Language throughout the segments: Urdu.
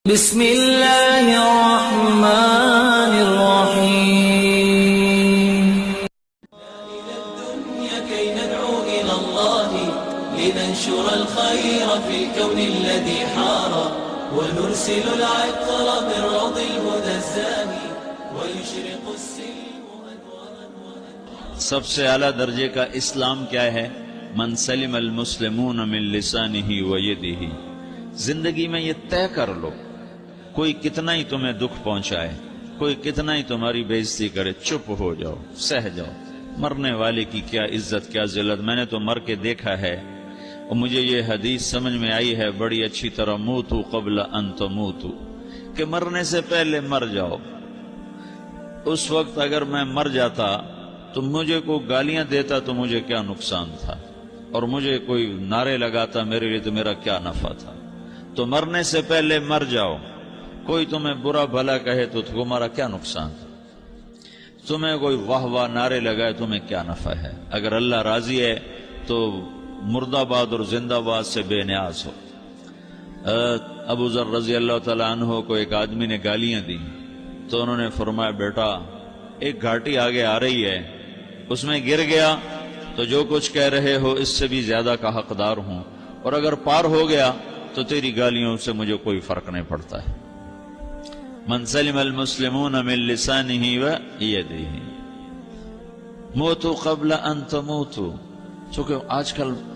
بسم اللہ الرحمن الرحیم إلى الدنيا كي ندعو إلى الله لننشر الخير في الكون الذي حار ونرسل العطر بالروض الهدى الزاهي ويشرق السلم أنوارا. سب سے اعلیٰ درجے کا اسلام کیا ہے؟ من سلم المسلمون من لسانہ و یدہ. زندگی میں یہ طے کر لو، کوئی کتنا ہی تمہیں دکھ پہنچائے، کوئی کتنا ہی تمہاری بےعزتی کرے، چپ ہو جاؤ، سہ جاؤ. مرنے والے کی کیا عزت، کیا ذلت. میں نے تو مر کے دیکھا ہے اور مجھے یہ حدیث سمجھ میں آئی ہے بڑی اچھی طرح، موتو قبل ان تموتو، کہ مرنے سے پہلے مر جاؤ. اس وقت اگر میں مر جاتا تو مجھے کوئی گالیاں دیتا تو مجھے کیا نقصان تھا، اور مجھے کوئی نعرے لگاتا میرے لیے تو میرا کیا نفع تھا. تو مرنے سے پہلے مر جاؤ. کوئی تمہیں برا بھلا کہے تو تمہارا کیا نقصان تھا، تمہیں کوئی واہ واہ نعرے لگائے تمہیں کیا نفع ہے. اگر اللہ راضی ہے تو مرد آباد اور زندہ باد سے بے نیاز ہو. ابو ذر رضی اللہ تعالیٰ عنہ کو ایک آدمی نے گالیاں دی تو انہوں نے فرمایا، بیٹا ایک گھاٹی آگے آ رہی ہے، اس میں گر گیا تو جو کچھ کہہ رہے ہو اس سے بھی زیادہ کا حقدار ہوں، اور اگر پار ہو گیا تو تیری گالیوں سے مجھے کوئی فرق نہیں پڑتا ہے. من سلم المسلمون من لسانہ و یدہ موتوا قبل ان تموتوا. چونکہ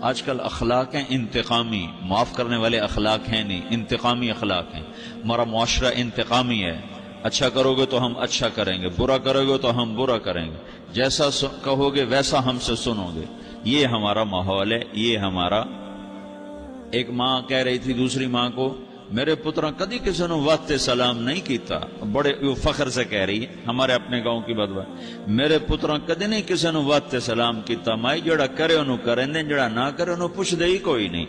آج کل اخلاق ہیں انتقامی، معاف کرنے والے اخلاق ہیں نہیں، انتقامی اخلاق ہیں. ہمارا معاشرہ انتقامی ہے. اچھا کرو گے تو ہم اچھا کریں گے، برا کرو گے تو ہم برا کریں گے، جیسا کہو گے ویسا ہم سے سنو گے. یہ ہمارا ماحول ہے، یہ ہمارا. ایک ماں کہہ رہی تھی دوسری ماں کو، میرے پترا کدی کسی نے واسطے سلام نہیں کیتا. بڑے فخر سے کہہ رہی ہے، ہمارے اپنے گاؤں کی بات بات، میرے پترا کدی نہیں کسی نے واسطے سلام کیتا. مائی جڑا کرے انہوں کریں دیں، جڑا نہ کرے انہوں پوچھ دے ہی کوئی نہیں.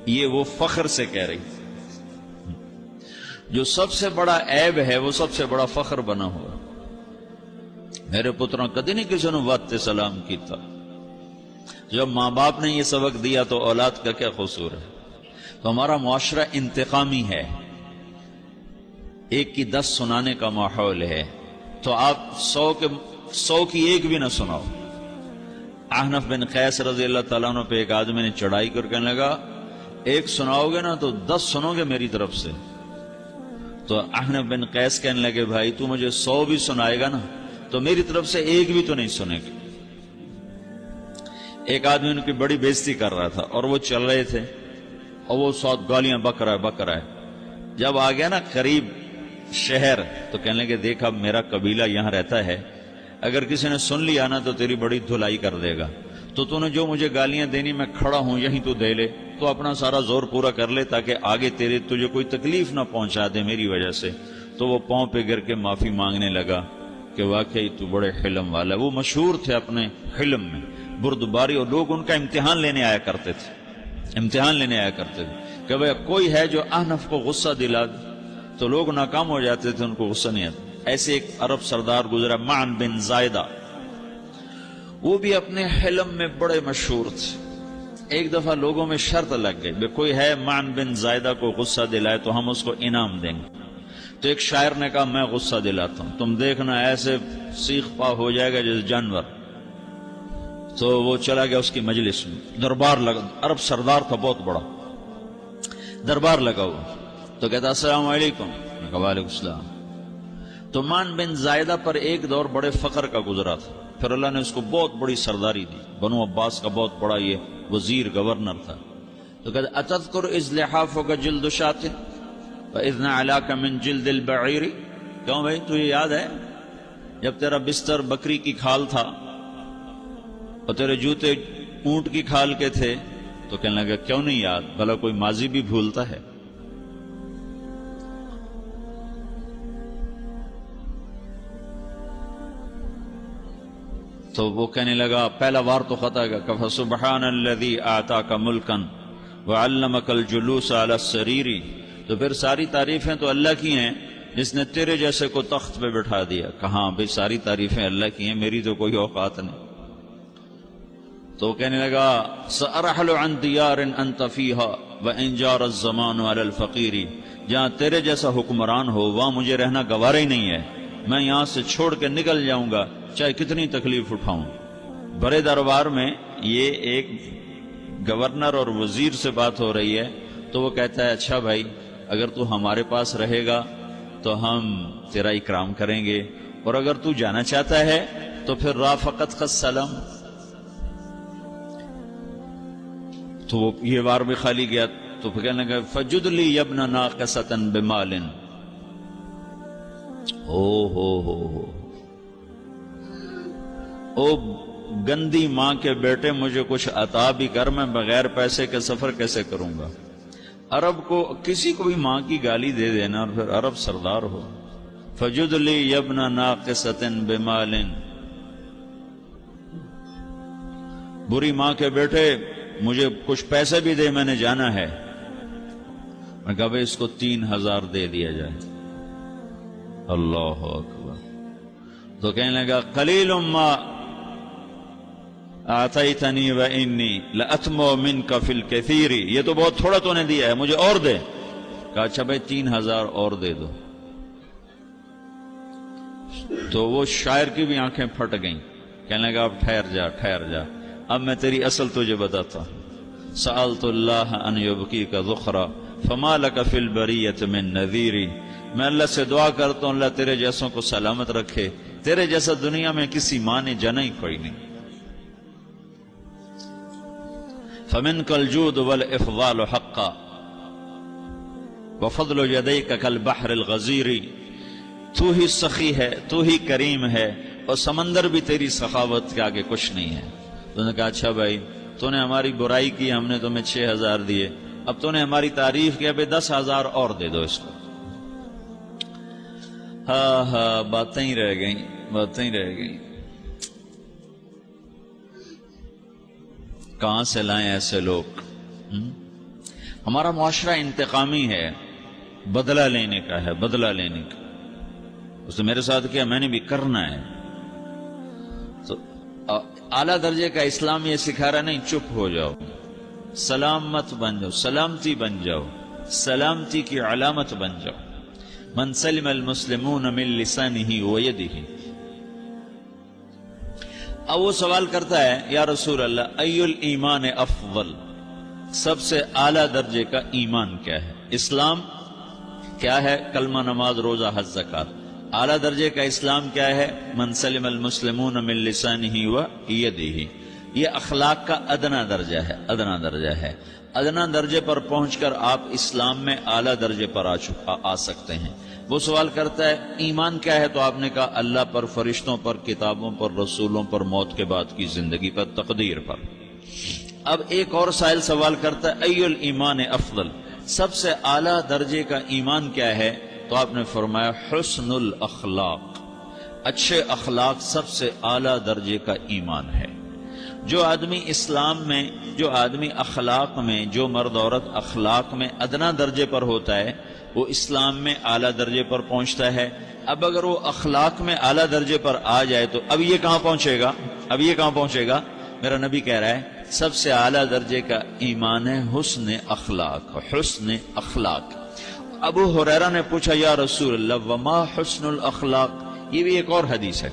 یہ وہ فخر سے کہہ رہی. جو سب سے بڑا عیب ہے وہ سب سے بڑا فخر بنا ہوا. میرے پترا کدی نہیں کسی نے واسطے سلام کیتا. جب ماں باپ نے یہ سبق دیا تو اولاد کا کیا قصور ہے. تو ہمارا معاشرہ انتقامی ہے، ایک کی 10 سنانے کا ماحول ہے. تو آپ 100 کی ایک بھی نہ سناؤ. احنف بن قیس رضی اللہ تعالیٰ عنہ پہ ایک آدمی نے چڑھائی کر کہنے لگا، ایک سناؤ گے نا تو 10 سنو گے میری طرف سے. تو احنف بن قیس کہنے لگے، بھائی تو مجھے 100 بھی سنائے گا نا تو میری طرف سے ایک بھی تو نہیں سنے گا. ایک آدمی ان کی بڑی بےزتی کر رہا تھا اور وہ چل رہے تھے اور وہ ساتھ گالیاں بک رہا ہے. جب آ گیا نا قریب شہر تو کہنے لگے، دیکھا میرا قبیلہ یہاں رہتا ہے، اگر کسی نے سن لیا نا تو تیری بڑی دھلائی کر دے گا. تو نے جو مجھے گالیاں دینی میں کھڑا ہوں یہیں تو دے لے، تو اپنا سارا زور پورا کر لے تاکہ آگے تجھے کوئی تکلیف نہ پہنچا دے میری وجہ سے. تو وہ پاؤں پہ گر کے معافی مانگنے لگا کہ واقعی تو بڑے حلم والا. وہ مشہور تھے اپنے حلم میں، بردباری، اور لوگ ان کا امتحان لینے آیا کرتے تھے کہ بھئی کوئی ہے جو احنف کو غصہ دلا دے. تو لوگ ناکام ہو جاتے تھے، ان کو غصہ نہیں آتا. ایسے ایک عرب سردار گزرا معن بن زائدہ، وہ بھی اپنے حلم میں بڑے مشہور تھے. ایک دفعہ لوگوں میں شرط لگ گئی، کوئی ہے معن بن زائدہ کو غصہ دلائے تو ہم اس کو انعام دیں گے. تو ایک شاعر نے کہا، میں غصہ دلاتا ہوں، تم دیکھنا ایسے سیخ پا ہو جائے گا جیسے جانور. تو وہ چلا گیا اس کی مجلس میں، دربار لگا. عرب سردار تھا بہت بڑا، دربار لگا ہوا. تو کہتا، السلام علیکم. وعلیکم السلام. تو معن بن زائدہ پر ایک دور بڑے فقر کا گزرا تھا، پھر اللہ نے اس کو بہت بڑی سرداری دی. بنو عباس کا بہت بڑا یہ وزیر گورنر تھا. تو کہتا، اتذکر اذ لحافک جلد شاۃ فاذ نعلاک من جلد البعیر. کیوں بھائی تجھے یاد ہے جب تیرا بستر بکری کی کھال تھا اور تیرے جوتے اونٹ کی کھال کے تھے؟ تو کہنے لگا، کیوں نہیں یاد، بھلا کوئی ماضی بھی بھولتا ہے. تو وہ کہنے لگا، پہلا وار تو خطا گا، کہ سبحان الذی آتاک ملکا وعلمک الجلوس علی السریر. تو پھر ساری تعریفیں تو اللہ کی ہیں جس نے تیرے جیسے کو تخت پہ بٹھا دیا. کہاں بھئی ساری تعریفیں اللہ کی ہیں، میری تو کوئی اوقات نہیں. تو کہنے لگا، سأرحل عن دیار انت فیہا وان جار الزمان علی الفقیر. جہاں تیرے جیسا حکمران ہو وہاں مجھے رہنا گوارا ہی نہیں ہے، میں یہاں سے چھوڑ کے نکل جاؤں گا چاہے کتنی تکلیف اٹھاؤں۔ بڑے دربار میں یہ ایک گورنر اور وزیر سے بات ہو رہی ہے تو وہ کہتا ہے اچھا بھائی اگر تو ہمارے پاس رہے گا تو ہم تیرا اکرام کریں گے، اور اگر تو جانا چاہتا ہے تو پھر رافقت کا سلام۔ تو وہ یہ بار بھی خالی گیا تو پھر کہنے لگا فجد لی ابن ناقصۃ بمال۔ او گندی ماں کے بیٹے مجھے کچھ عطا بھی کر، میں بغیر پیسے کے سفر کیسے کروں گا؟ عرب کو کسی کو بھی ماں کی گالی دے دینا اور پھر عرب سردار ہو۔ فجد لی ابن ناقصۃ بمال، بری ماں کے بیٹے مجھے کچھ پیسے بھی دے، میں نے جانا ہے۔ میں کہا بھائی اس کو 3000 دے دیا جائے۔ اللہ اکبر۔ تو کہنے لگا قلیل ما اعطیتنی وانی لاتمع منک فی الکثیر، یہ تو بہت تھوڑا تو نے دیا ہے، مجھے اور دے۔ کہا اچھا بھائی 3000 اور دے دو۔ تو وہ شاعر کی بھی آنکھیں پھٹ گئیں، کہنے لگا اب ٹھہر جا ٹھہر جا، اب میں تیری اصل تجھے بتاتا ہوں۔ سألت اللہ ان یبکیک ذخرا فما لک فی البریۃ من نذیر، میں اللہ سے دعا کرتا ہوں اللہ تیرے جیسوں کو سلامت رکھے، تیرے جیسا دنیا میں کسی ماں نے جنا ہی کوئی نہیں۔ فمنک الجود والافضال حقا وفضل یدیک کالبحر الغزیر، تو ہی سخی ہے، تو ہی کریم ہے، اور سمندر بھی تیری سخاوت کے آگے کچھ نہیں ہے۔ تو نے کہا اچھا بھائی تو نے ہماری برائی کی، ہم نے تمہیں 6000 دیے، اب تو نے ہماری تعریف کی، اب 10,000 اور دے دو اس کو۔ ہاں باتیں ہی رہ گئیں، باتیں ہی رہ گئیں۔ کہاں سے لائیں ایسے لوگ؟ ہمارا معاشرہ انتقامی ہے، بدلہ لینے کا ہے، بدلہ لینے کا۔ اس نے میرے ساتھ کیا میں نے بھی کرنا ہے۔ تو اعلیٰ درجے کا اسلام یہ سکھا رہا نہیں چپ ہو جاؤ، سلامت بن جاؤ، سلامتی بن جاؤ، سلامتی کی علامت بن جاؤ۔ من سلم المسلمون من لسانہ ویدہ۔ اب وہ سوال کرتا ہے یا رسول اللہ ای الایمان افضل، سب سے اعلیٰ درجے کا ایمان کیا ہے؟ اسلام کیا ہے؟ کلمہ، نماز، روزہ، حج، زکوٰۃ۔ اعلیٰ درجے کا اسلام کیا ہے؟ من سلم المسلمون من لسانہ ویدہ۔ یہ اخلاق کا ادنا درجہ ہے، ادنا درجہ ہے۔ ادنا درجے پر پہنچ کر آپ اسلام میں اعلیٰ درجے پر آ سکتے ہیں۔ وہ سوال کرتا ہے ایمان کیا ہے؟ تو آپ نے کہا اللہ پر، فرشتوں پر، کتابوں پر، رسولوں پر، موت کے بعد کی زندگی پر، تقدیر پر۔ اب ایک اور سائل سوال کرتا ہے ای الایمان افضل، سب سے اعلیٰ درجے کا ایمان کیا ہے؟ تو آپ نے فرمایا حسن الاخلاق، اچھے اخلاق سب سے اعلیٰ درجے کا ایمان ہے۔ جو آدمی اسلام میں، جو آدمی اخلاق میں، جو مرد عورت اخلاق میں ادنا درجے پر ہوتا ہے وہ اسلام میں اعلیٰ درجے پر پہنچتا ہے۔ اب اگر وہ اخلاق میں اعلیٰ درجے پر آ جائے تو اب یہ کہاں پہنچے گا؟ اب یہ کہاں پہنچے گا؟ میرا نبی کہہ رہا ہے سب سے اعلیٰ درجے کا ایمان ہے حسن اخلاق، حسن اخلاق۔ ابو ہریرہ نے پوچھا یا رسول اللہ وما حسن الاخلاق، یہ بھی ایک اور حدیث ہے،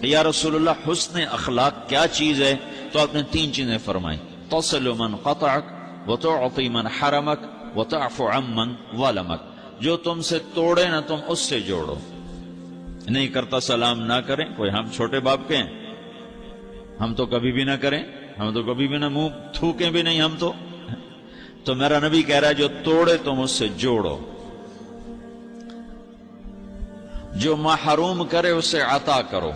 یا رسول اللہ حسن اخلاق کیا چیز ہے؟ تو آپ نے 3 چیزیں فرمائیں، تصل من قطعک وتعطی من حرمک وتعفو عمن ظلمک، جو تم سے توڑے نہ تم اس سے جوڑو۔ نہیں کرتا سلام نہ کریں، کوئی ہم چھوٹے باپ کے ہیں، ہم تو کبھی بھی نہ کریں، ہم تو کبھی بھی نہ منہ تھوکیں بھی نہیں، ہم تو میرا نبی کہہ رہا ہے جو توڑے تم اس سے جوڑو، جو محروم کرے اس سے عطا کرو،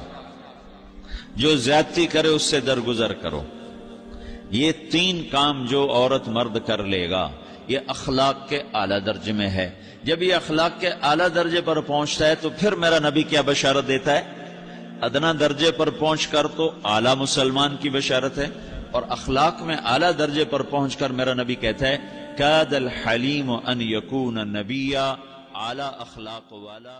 جو زیادتی کرے اس سے درگزر کرو۔ یہ 3 کام جو عورت مرد کر لے گا یہ اخلاق کے اعلیٰ درجے میں ہے۔ جب یہ اخلاق کے اعلیٰ درجے پر پہنچتا ہے تو پھر میرا نبی کیا بشارت دیتا ہے؟ ادنا درجے پر پہنچ کر تو اعلیٰ مسلمان کی بشارت ہے، اور اخلاق میں اعلیٰ درجے پر پہنچ کر میرا نبی کہتا ہے کاد الحلیم ان یکون نبیا، اعلیٰ اخلاق والا